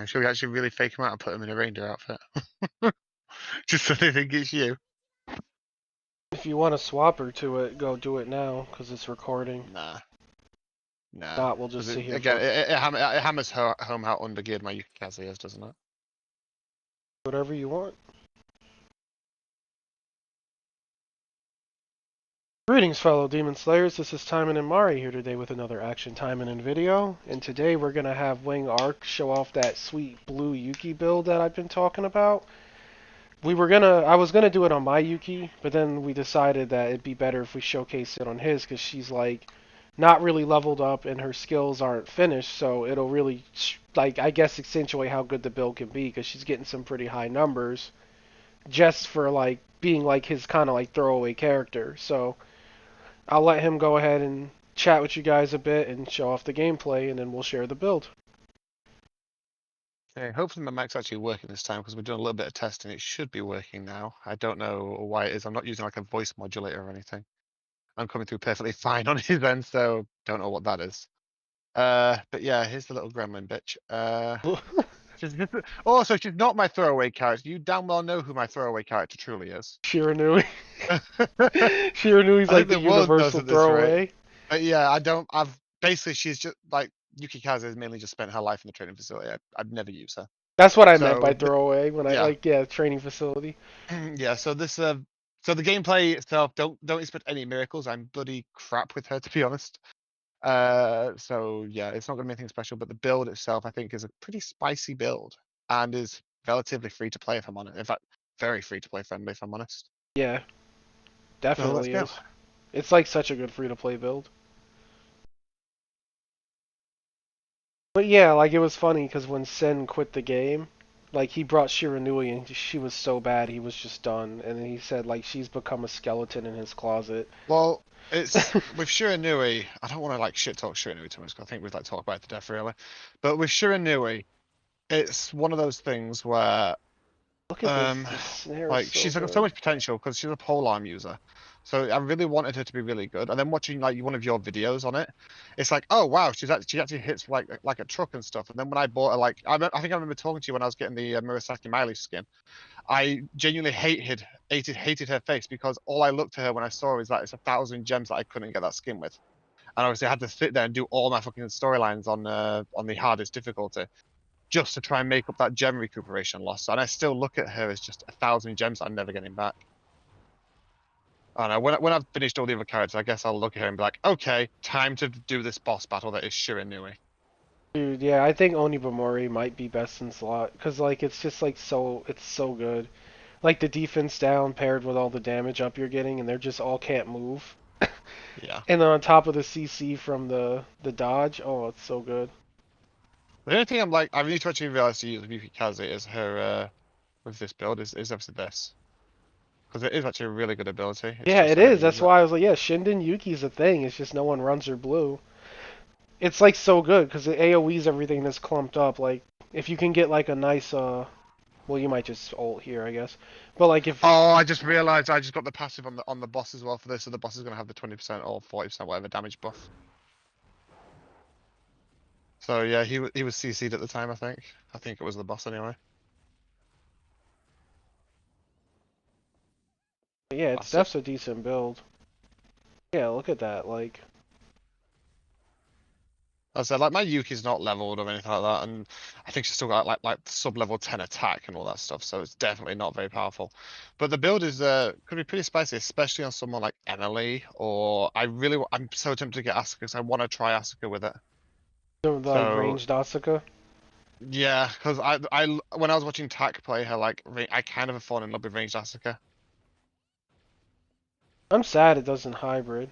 And should we actually really fake him out and put him in a reindeer outfit? Just so they think it's you. If you want to swap her to it, go do it now, because it's recording. Nah. Nah. Not, we'll just sit here Again, for it hammers home how undergeared my Yuki Kaze is, doesn't it? whatever you want. Greetings, fellow Demon Slayers. This is Taimanin and Mari here today with another Action Taimanin video. And today we're going to have Wing Arc show off that sweet blue Yuki build that I've been talking about. I was gonna do it on my Yuki, but then we decided that it'd be better if we showcase it on his, because she's like not really leveled up and her skills aren't finished, so it'll really like I guess accentuate how good the build can be, because she's getting some pretty high numbers just for like being like his kind of like throwaway character. So I'll let him go ahead and chat with you guys a bit and show off the gameplay, and then we'll share the build. Okay, hopefully my mic's actually working this time because we're doing a little bit of testing. It should be working now. I don't know why it is. I'm not using like a voice modulator or anything. I'm coming through perfectly fine on his end, so don't know what that is. But yeah, here's the little gremlin bitch. She's also she's not my throwaway character. You damn well know who my throwaway character truly is. Shiranui. I Shiranui's like think the the world knows universal at this rate. throwaway. But yeah, I've basically she's just like Yuki Kaze has mainly just spent her life in the training facility. I'd never use her. That's what I meant by So throwaway when I yeah. like, yeah, training facility. Yeah, so so the gameplay itself, don't expect any miracles. I'm bloody crap with her, to be honest. So yeah, it's not gonna be anything special, but the build itself I think is a pretty spicy build and is relatively free to play if I'm honest. In fact, very free to play friendly if I'm honest. Yeah, So let's definitely go. is. It's like such a good free to play build. But yeah, like it was funny because when Sen quit the game, like he brought Shiranui and she was so bad he was just done. And then he said like she's become a skeleton in his closet. Well, it's with Shiranui, I don't want to like shit talk Shiranui too much 'cause I think we'd like talk about it to death really. But with Shiranui, it's one of those things where Look at this. Um, This snare is like so she's got so good. much potential because she's a pole arm user. So I really wanted her to be really good. And then watching like one of your videos on it, it's like, oh wow, she actually hits like a truck and stuff. And then when I bought her, like I think I remember talking to you when I was getting the Murasaki Miley skin. I genuinely hated her face because all I looked at her when I saw her was that it's 1,000 gems that I couldn't get that skin with. And obviously I had to sit there and do all my fucking storylines on the hardest difficulty just to try and make up that gem recuperation loss. And I still look at her as just 1,000 gems that I'm never getting back. I don't know. When I've finished all the other characters, I guess I'll look at her and be like, okay, time to do this boss battle that is Shiranui. Dude, yeah, I think Onibamori might be best in slot because like it's just like it's so good. Like the defense down paired with all the damage up you're getting, and they're just all can't move. Yeah. And then on top of the CC from the dodge, oh, it's so good. The only thing I'm like, I really to actually realize to use with Yuki Kaze is her with this build is obviously this. Because it is actually a really good ability. It's Yeah, just it I never is. use That's it. why I was like, yeah, Shinden Yuki's a thing. It's just no one runs her blue. It's like so good because it AoEs everything that's clumped up. Like if you can get like a nice well, you might just ult here, I guess. But like if Oh, I just realized I just got the passive on the boss as well for this, so the boss is gonna have the 20% or 40% whatever damage buff. So yeah, he was CC'd at the time, I think. I think it was the boss anyway. yeah, it's That's it. that's a decent build. Yeah, look at that. Like I said like my Yuki's not leveled or anything like that, and I think she's still got like sub-level 10 attack and all that stuff, so it's definitely not very powerful. But the build is could be pretty spicy, especially on someone like Emily, or I'm so tempted to get Asuka because I want to try Asuka with it. the like So ranged Asuka. yeah, because I when I was watching Tak play her, like I kind of have fallen in love with ranged Asuka. I'm sad it doesn't hybrid.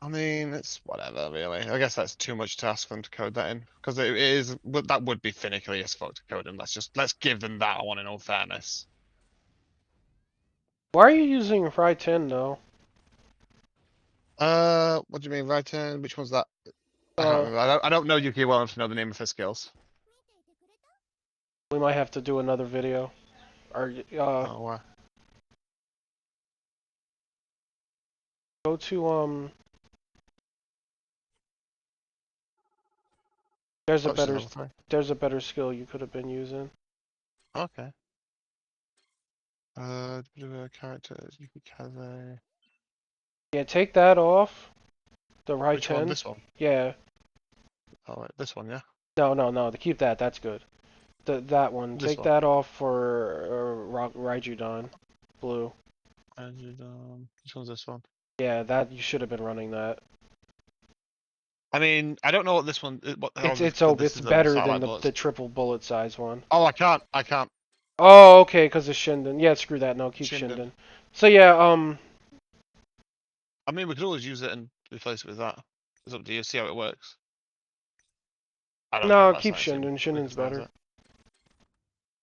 I mean, it's whatever, really. I guess that's too much to ask them to code that in, because it is that would be finicky as fuck to code in. Let's give them that one in all fairness. Why are you using Fry 10 though? What do you mean, right turn? Which one's that? I can't Uh, remember. I don't know Yuki well enough to know the name of her skills. we might have to do another video. Or Oh, go to There's a Oh, she's better level 3. there's a better skill you could have been using. Okay. Characters. Yuki Kaze. Yeah, take that off. The right Which one? 10. This one? Yeah. Oh, wait, this one, yeah? No. Keep that. That's good. That one. This Take one. that off for Raijudon. Blue. And, which one's this one? Yeah, that you should have been running that. I mean, I don't know what this one. What the hell? This It's is the better than satellite the bullets. triple bullet size one. Oh, I can't. I can't. Oh, okay, because of Shinden. Yeah, screw that. No, keep Shinden. Shinden. So yeah, I mean, we could always use it and replace it with that. It's up to you. See how it works. I don't care no, about keep silencing. Shinden. We can Shinden's silence better. it.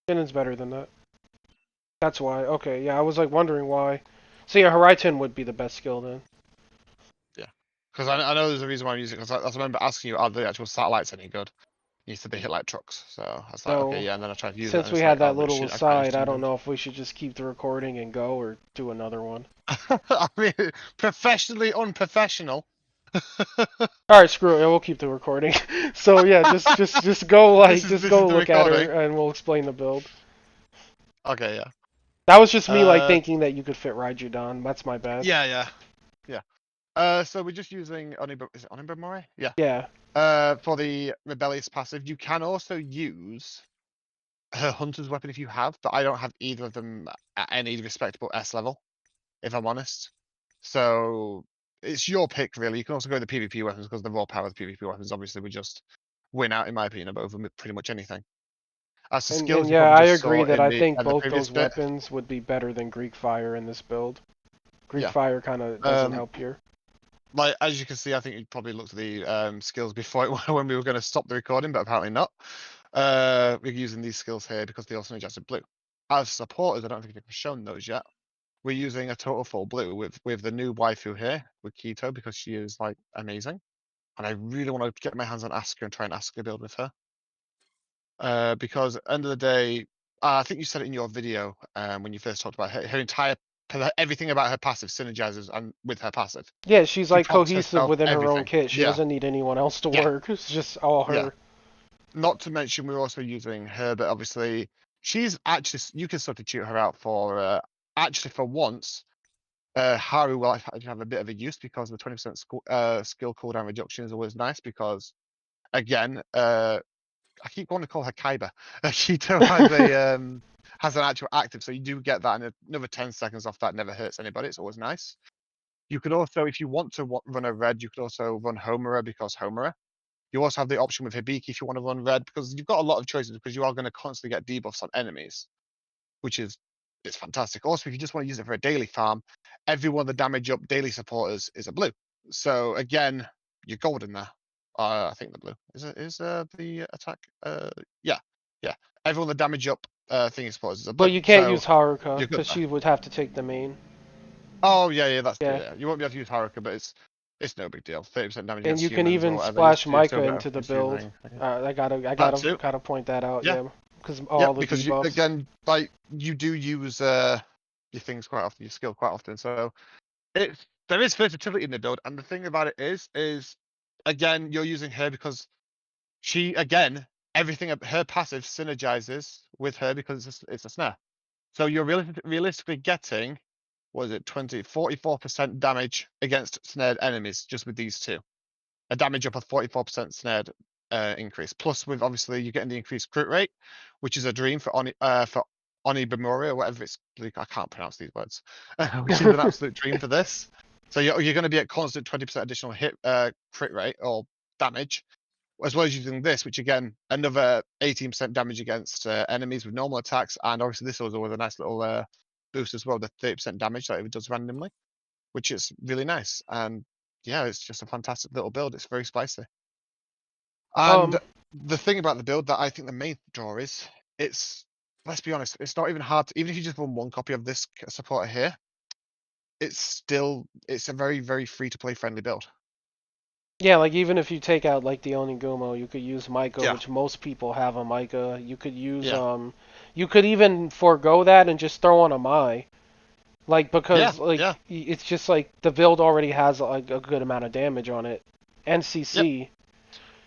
Shinden's better than that. That's why. Okay, yeah, I was like wondering why. So yeah, Horizon would be the best skill then. Yeah. Because I know there's a reason why I'm using it. Because I remember asking you, are the actual satellites any good? You said they hit like trucks. So I was like, okay, So yeah. And then I tried to use it, since and we it's had like, oh, that but little shit, I can't use aside, I don't Shinden. know if we should just keep the recording and go or do another one. I mean, professionally unprofessional. All right, screw it. We'll keep the recording. So yeah, just go This is go the look at her recording. and we'll explain the build. Okay, yeah. That was just me like Uh, thinking that you could fit Raijudon. That's my bad. yeah. So we're just using is it Onibamori? Yeah. Yeah. For the rebellious passive, you can also use her hunter's weapon if you have, but I don't have either of them at any respectable S level, if I'm honest. So it's your pick, really. You can also go with the PvP weapons because the raw power of the PvP weapons obviously would just win out, in my opinion, over pretty much anything. As for And skills, you yeah, probably I just agree saw that in I think the both previous those bit. weapons would be better than Greek Fire in this build. Greek Yeah. Fire kind of doesn't help here. Like as you can see, I think you probably looked at the skills before when we were going to stop the recording, but apparently not. We're using these skills here because they also adjusted blue. As supporters, I don't think they've shown those yet. We're using a total full blue with the new waifu here with Keto because she is like amazing, and I really want to get my hands on Asuka and try and Asuka build with her. Because at the end of the day, I think you said it in your video when you first talked about her entire everything about her passive synergizes and with her passive. Yeah, she's She like procs cohesive herself within her own everything. kit. She Yeah, doesn't need anyone else to yeah, work. It's just all yeah. her. Not to mention we're also using her, but obviously she's actually you can substitute her out for actually for once. Haru will actually have a bit of a use because the 20% skill cooldown reduction is always nice because again, I keep wanting to call her Kaiba. Keto has an actual active, so you do get that, and another 10 seconds off that never hurts anybody. It's always nice. You could also, if you want to run a red, you could also run Homura because Homura. You also have the option with Hibiki if you want to run red because you've got a lot of choices because you are going to constantly get debuffs on enemies, which is it's fantastic. Also, if you just want to use it for a daily farm, every one of the damage up daily supporters is a blue. So again, you're golden there. I think the blue is the attack. Yeah, yeah. Everyone the damage up thing supporters is a But blue. you can't So use Haruka you're good because there. she would have to take the main. Oh yeah, that's Yeah. yeah. You won't be able to use Haruka, but it's no big deal. 30% damage And against you can humans or even whatever is splash still Micah better into the against build. using. That too. Gotta point that out. Yeah, Yeah, because yeah. all the Because you debuffs. again, like you do use your things quite often, your skill quite often. So there is versatility in the build, and the thing about it is again you're using her because she again everything her passive synergizes with her because it's a snare. So you're realistically getting what is it 44% damage against snared enemies just with these two. A damage up of 44% snared increase. Plus with obviously you're getting the increased crit rate, which is a dream for Onibamori or whatever it's I can't pronounce these words. Which is an absolute dream for this. So you're going to be at constant 20% additional hit crit rate or damage, as well as using this, which again another 18% damage against enemies with normal attacks, and obviously this was always a nice little boost as well, the 30% damage that it does randomly, which is really nice. And yeah, it's just a fantastic little build. It's very spicy. And um, the thing about the build that I think the main draw is, it's let's be honest, it's not even hard to, even if you just run one copy of this supporter here, it's a very, very free to play friendly build. yeah, like even if you take out like the Onigumo, you could use Micah, Yeah, which most people have a Micah. You could use yeah, you could even forego that and just throw on a Mai. Like yeah, because like yeah, it's just like the build already has like a good amount of damage on it, and yep. CC.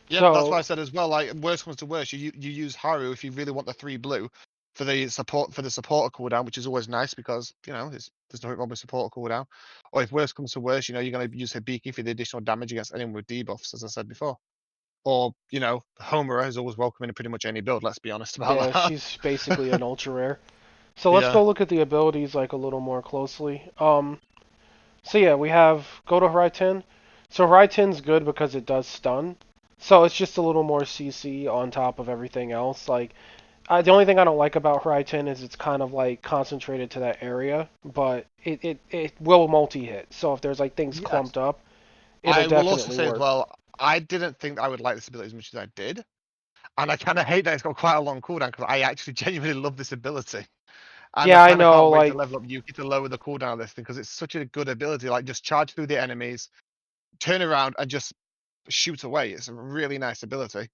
Yeah, that's why So I said as well. Like, worst comes to worst, you use Haru if you really want the 3 blue for the supporter cooldown, which is always nice because there's nothing wrong with supporter cooldown. Or if worst comes to worst, you're gonna use Hibiki for the additional damage against anyone with debuffs, as I said before. Or Homura is always welcome in pretty much any build. Let's be honest yeah, about she's basically that. an ultra rare. So let's Yeah. go look at the abilities like a little more closely. So yeah, we have go to Raiten. So Raiten's good because it does stun. So it's just a little more CC on top of everything else. Like the only thing I don't like about Raiten is it's kind of like concentrated to that area, but it will multi-hit. So if there's like things Yes. clumped up, it'll I will also definitely say as work. well, I didn't think I would like this ability as much as I did. And I kind of hate that it's got quite a long cooldown because I actually genuinely love this ability. And I Yeah, I kind of know. can't wait to Like, level up Yuki to lower the cooldown of this thing because it's such a good ability. Like, just charge through the enemies, turn around, and just shoot away. It's a really nice ability.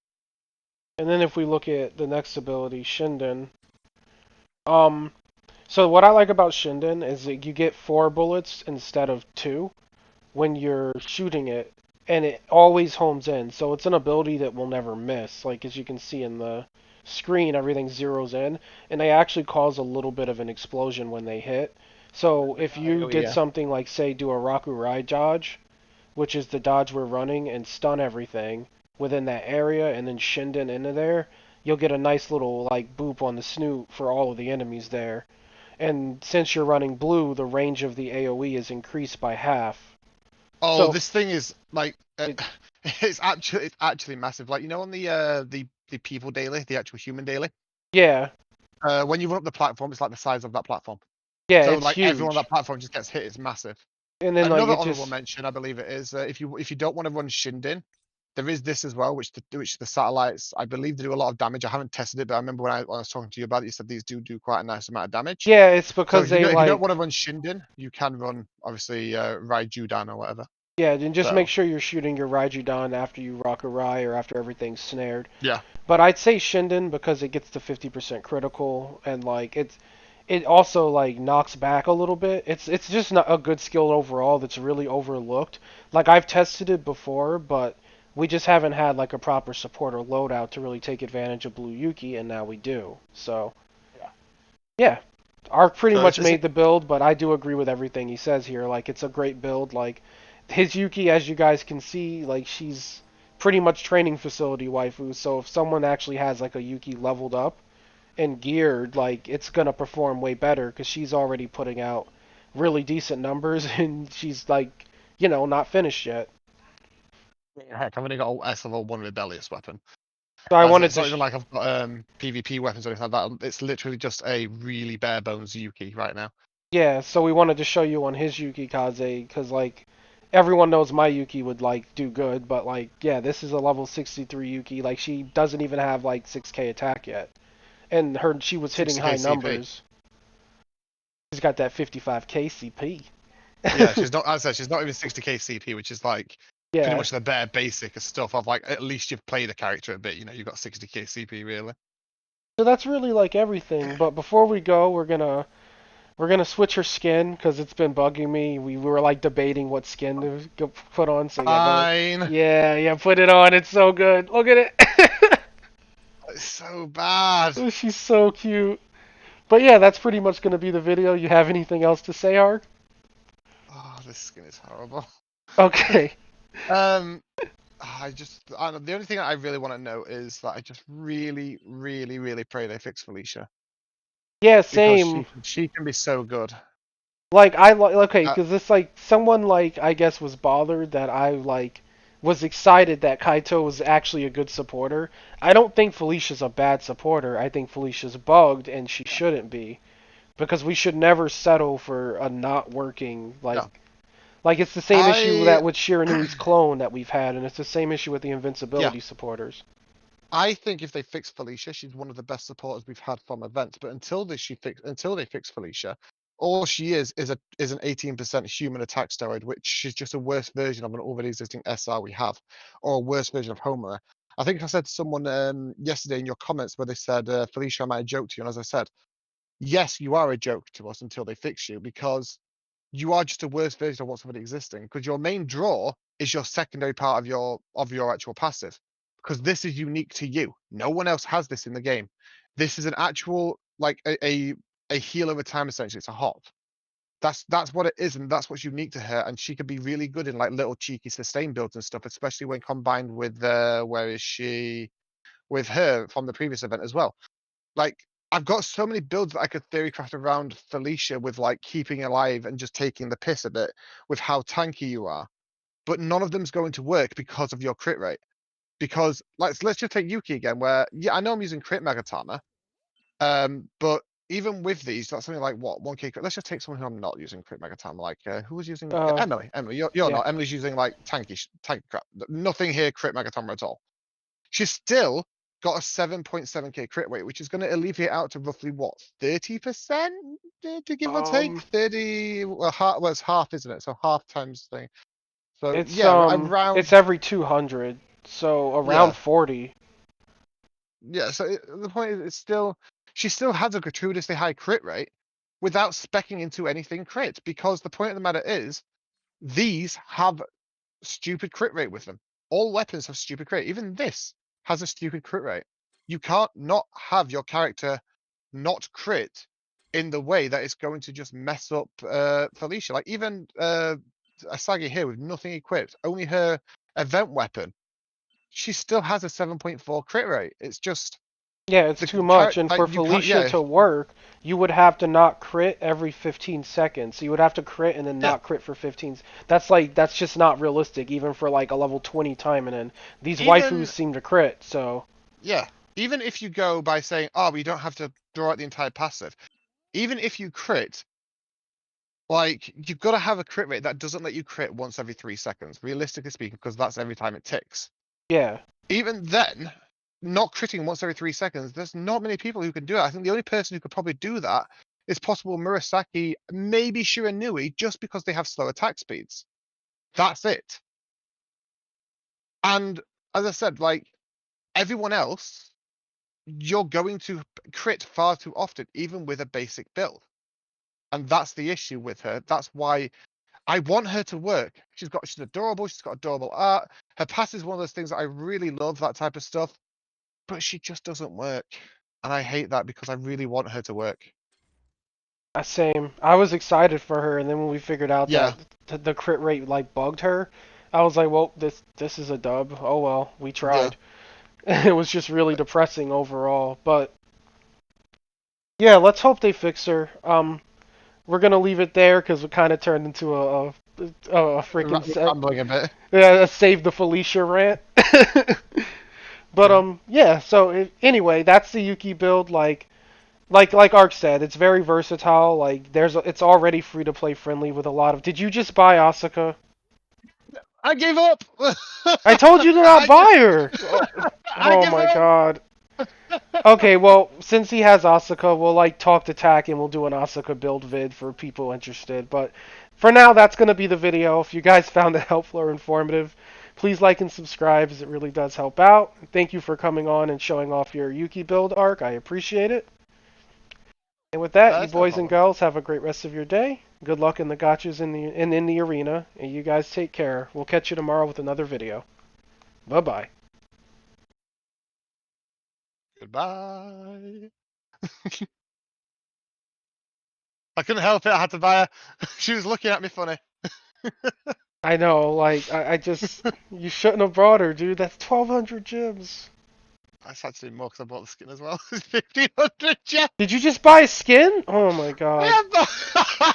and then if we look at the next ability, Shinden. Um, so what I like about Shinden is that you get 4 bullets instead of 2 when you're shooting it, and it always homes in. So it's an ability that will never miss. Like as you can see in the screen, everything zeroes in, and they actually cause a little bit of an explosion when they hit. So if you AoE, did yeah. something like say do a Rakurai dodge, which is the dodge we're running, and stun everything within that area, and then Shinden into there, you'll get a nice little like boop on the snoot for all of the enemies there. And since you're running blue, the range of the AoE is increased by half. Oh, So this thing is like it, it's actually massive. Like on the people daily, the actual human daily. yeah, When you run up the platform, it's like the size of that platform. yeah, So it's like everyone on huge. that platform just gets hit. It's massive. And then like Another it honorable just mention, I believe it is, if you don't want to run Shinden, there is this as well, which the satellites, I believe, they do a lot of damage. I haven't tested it, but I remember when I was talking to you about it, you said these do quite a nice amount of damage. yeah, it's So because if you they don't if you don't like want to run Shinden, you can run obviously Raijudan or whatever. yeah, and just make So sure you're shooting your Raijudan after you rock a Rai or after everything's snared. yeah, But I'd say Shinden because it gets to 50% critical and like it also like knocks back a little bit. It's just not a good skill overall that's really overlooked. Like I've tested it before, but we just haven't had like a proper support or loadout to really take advantage of Blue Yuki, and now we do. So yeah. yeah, Ark pretty So much it's made the build, but I do agree with everything he says here. Like it's a great build. Like his Yuki, as you guys can see, like she's pretty much training facility waifu. So if someone actually has like a Yuki leveled up and geared, like it's gonna perform way better because she's already putting out really decent numbers, and she's like, not finished yet. heck, I've only got a S level 1 rebellious weapon. So I wanted It's to, not even like I've got PvP weapons or anything like that. It's literally just a really bare bones Yuki right now. yeah. So we wanted to show you on his Yuki Kaze because like everyone knows my Yuki would like do good, but like yeah, this is a level 63 Yuki. Like she doesn't even have like 6k attack yet, and she was hitting 60k high CP. numbers. She's got that 55k CP. Yeah, she's not. As I said, she's not even 60k CP, which is like pretty Yeah. much the bare basic of stuff of like at least you've played a character a bit. You've got 60k CP really. So that's really like everything. But before we go, we're gonna switch her skin because it's been bugging me. We were like debating what skin to put on. So yeah, go. Fine. Yeah, yeah, put it on. It's so good. Look at it. It's so bad. She's so cute. But yeah, that's pretty much gonna be the video. You have anything else to say, Ark? Oh, this skin is horrible. Okay. um, the only thing I really want to know is that I just really, really, really pray they fix Felicia Yeah, because same. she can be so good. Like I like okay, Uh, because this like someone like I guess was bothered that I like was excited that Kaito was actually a good supporter. I don't think Felicia's a bad supporter. I think Felicia's bugged and she shouldn't be because we should never settle for a not working no, like it's the same issue I that with Shiranui's clone that we've had, and it's the same issue with the yeah. invincibility supporters. I think if they fix Felicia, she's one of the best supporters we've had from events. But until they fix Felicia, all she is an 18% human attack steroid, which is just a worse version of an already existing SR we have, or a worse version of Homer. I think I said to someone yesterday in your comments where they said, Felicia, am I a joke to you? And as I said, yes, you are a joke to us until they fix you because you are just a worse version of what's already existing. Because your main draw is your secondary part of your actual passive. because this is unique to you. No one else has this in the game. This is an actual like a heal over time essentially. It's a hop. That's what it is, and that's what's unique to her. And she could be really good in like little cheeky sustain builds and stuff, especially when combined with where is she with her from the previous event as well. Like I've got so many builds that I could theory craft around Felicia with like keeping alive and just taking the piss a bit with how tanky you are, but none of them's going to work because of your crit rate. Because let's just take Yuki again, where yeah, I know I'm using crit Megatama, but even with these, that's something like what 1k. Let's just take someone who I'm not using crit Megatama, like who was using Uh, Emily. Emily, you're yeah. not. Emily's using like tanky crap. Nothing here crit Megatama at all. She's still got a 7.7k crit rate, which is going to alleviate out to roughly what 30% to give or take 30. Well, it's half, isn't it? So half times thing. So It's yeah, around it's every 200, so around yeah. 40. Yeah, so the point is, it's still she still has a gratuitously high crit rate without specking into anything crit. Because the point of the matter is, these have stupid crit rate with them. All weapons have stupid crit. Even this has a stupid crit rate. You can't not have your character not crit in the way that it's going to just mess up Felicia. Like even Asagi here with nothing equipped, only her event weapon, she still has a 7.4 crit rate. It's just Yeah, it's the too much. character, And like for you can't. Felicia Yeah, to work, you would have to not crit every 15 seconds. So you would have to crit and then yeah. not crit for 15. That's just not realistic, even for like a level 20 Taimanin. And these waifus Even seem to crit, so yeah. Even if you go by saying, "Oh, we don't have to draw out the entire passive," even if you crit, like you've got to have a crit rate that doesn't let you crit once every 3 seconds, realistically speaking, because that's every time it ticks. yeah. Even then, not critting once every 3 seconds, there's not many people who can do it. I think the only person who could probably do that is possible Murasaki, maybe Shiranui, just because they have slow attack speeds. That's it. And as I said, like everyone else, you're going to crit far too often, even with a basic build. And that's the issue with her. That's why I want her to work. She's adorable. She's got adorable art. Her pass is one of those things that I really love, that type of stuff. But she just doesn't work. And I hate that because I really want her to work. Same. I was excited for her, and then when we figured out that Yeah, the crit rate like bugged her, I was like, well, this is a dub. Oh well, we yeah. tried. It was just really depressing overall, but yeah, let's hope they fix her. We're gonna leave it there because we kind of turned into a freaking Rambling a bit. yeah, save the Felicia rant. But Yeah. yeah. So anyway, that's the Yuki build. Like Ark said, it's very versatile. Like it's already free to play friendly with a lot of. Did you just buy Asuka? I gave up. I told you to not I, gi- buy her. Oh, I oh give my up. god. Okay, well, since he has Asuka, we'll like talk to Tack and we'll do an Asuka build vid for people interested. But for now, that's going to be the video. If you guys found it helpful or informative, please like and subscribe as it really does help out. Thank you for coming on and showing off your Yuki build, Arc. I appreciate it. And with that, you That's no boys and problem. girls have a great rest of your day. Good luck in the gotchas in the arena, and you guys take care. We'll catch you tomorrow with another video. Bye bye. Goodbye. I couldn't help it. I had to buy her. She was looking at me funny. I know, like I just you shouldn't have brought her, dude. That's 1,200 gems. That's actually more because I bought the skin as well. It's 1,500 gems. Did you just buy a skin? Oh my god. Yeah,